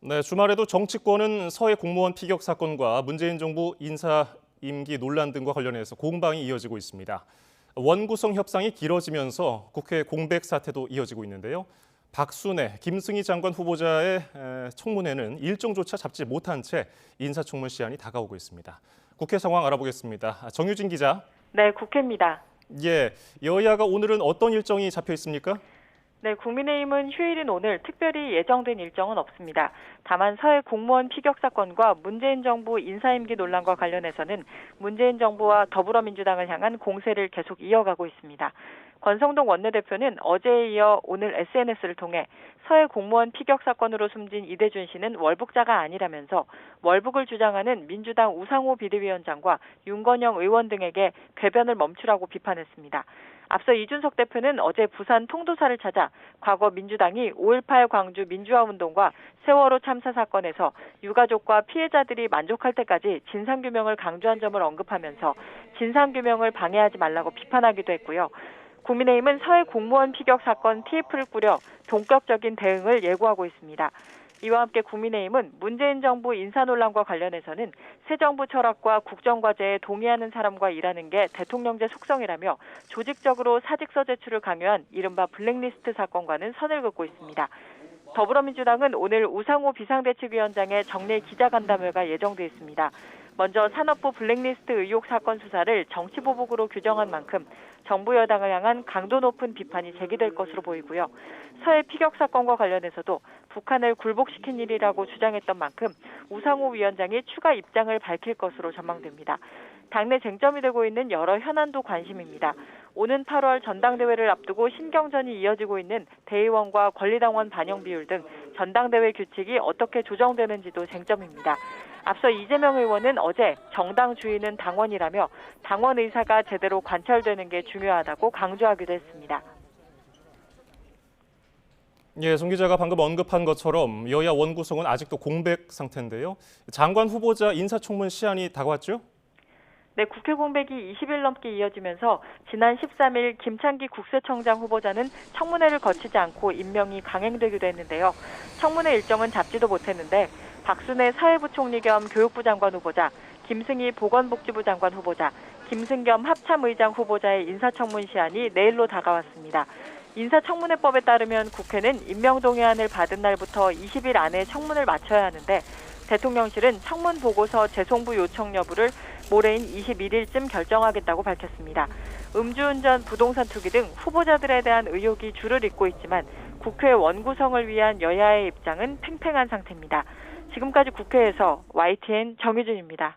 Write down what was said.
네, 주말에도 정치권은 서해 공무원 피격 사건과 문재인 정부 인사 임기 논란 등과 관련해서 공방이 이어지고 있습니다. 원구성 협상이 길어지면서 국회 공백 사태도 이어지고 있는데요. 박순애, 김승희 장관 후보자의 청문회는 일정조차 잡지 못한 채 인사청문 시한이 다가오고 있습니다. 국회 상황 알아보겠습니다. 정유진 기자. 네, 국회입니다. 예, 여야가 오늘은 어떤 일정이 잡혀 있습니까? 네, 국민의힘은 휴일인 오늘 특별히 예정된 일정은 없습니다. 다만 서해 공무원 피격 사건과 문재인 정부 인사임기 논란과 관련해서는 문재인 정부와 더불어민주당을 향한 공세를 계속 이어가고 있습니다. 권성동 원내대표는 어제에 이어 오늘 SNS를 통해 서해 공무원 피격 사건으로 숨진 이대준 씨는 월북자가 아니라면서 월북을 주장하는 민주당 우상호 비대위원장과 윤건영 의원 등에게 궤변을 멈추라고 비판했습니다. 앞서 이준석 대표는 어제 부산 통도사를 찾아 과거 민주당이 5.18 광주 민주화운동과 세월호 참사 사건에서 유가족과 피해자들이 만족할 때까지 진상규명을 강조한 점을 언급하면서 진상규명을 방해하지 말라고 비판하기도 했고요. 국민의힘은 서해 공무원 피격 사건 TF를 꾸려 본격적인 대응을 예고하고 있습니다. 이와 함께 국민의힘은 문재인 정부 인사 논란과 관련해서는 새 정부 철학과 국정과제에 동의하는 사람과 일하는 게 대통령제 속성이라며 조직적으로 사직서 제출을 강요한 이른바 블랙리스트 사건과는 선을 긋고 있습니다. 더불어민주당은 오늘 우상호 비상대책위원장의 정례 기자간담회가 예정돼 있습니다. 먼저 산업부 블랙리스트 의혹 사건 수사를 정치보복으로 규정한 만큼 정부 여당을 향한 강도 높은 비판이 제기될 것으로 보이고요. 서해 피격 사건과 관련해서도 북한을 굴복시킨 일이라고 주장했던 만큼 우상호 위원장이 추가 입장을 밝힐 것으로 전망됩니다. 당내 쟁점이 되고 있는 여러 현안도 관심입니다. 오는 8월 전당대회를 앞두고 신경전이 이어지고 있는 대의원과 권리당원 반영 비율 등 전당대회 규칙이 어떻게 조정되는지도 쟁점입니다. 앞서 이재명 의원은 어제 정당 주인은 당원이라며 당원 의사가 제대로 관철되는 게 중요하다고 강조하기도 했습니다. 예, 송 기자가 방금 언급한 것처럼 여야 원구성은 아직도 공백 상태인데요. 장관 후보자 인사청문 시한이 다가왔죠? 네, 국회 공백이 20일 넘게 이어지면서 지난 13일 김창기 국세청장 후보자는 청문회를 거치지 않고 임명이 강행되기도 했는데요. 청문회 일정은 잡지도 못했는데 박순애 사회부총리 겸 교육부 장관 후보자, 김승희 보건복지부 장관 후보자, 김승겸 합참의장 후보자의 인사청문 시한이 내일로 다가왔습니다. 인사청문회법에 따르면 국회는 임명동의안을 받은 날부터 20일 안에 청문을 마쳐야 하는데 대통령실은 청문 보고서 재송부 요청 여부를 모레인 21일쯤 결정하겠다고 밝혔습니다. 음주운전, 부동산 투기 등 후보자들에 대한 의혹이 줄을 잇고 있지만 국회 원구성을 위한 여야의 입장은 팽팽한 상태입니다. 지금까지 국회에서 YTN 정유진입니다.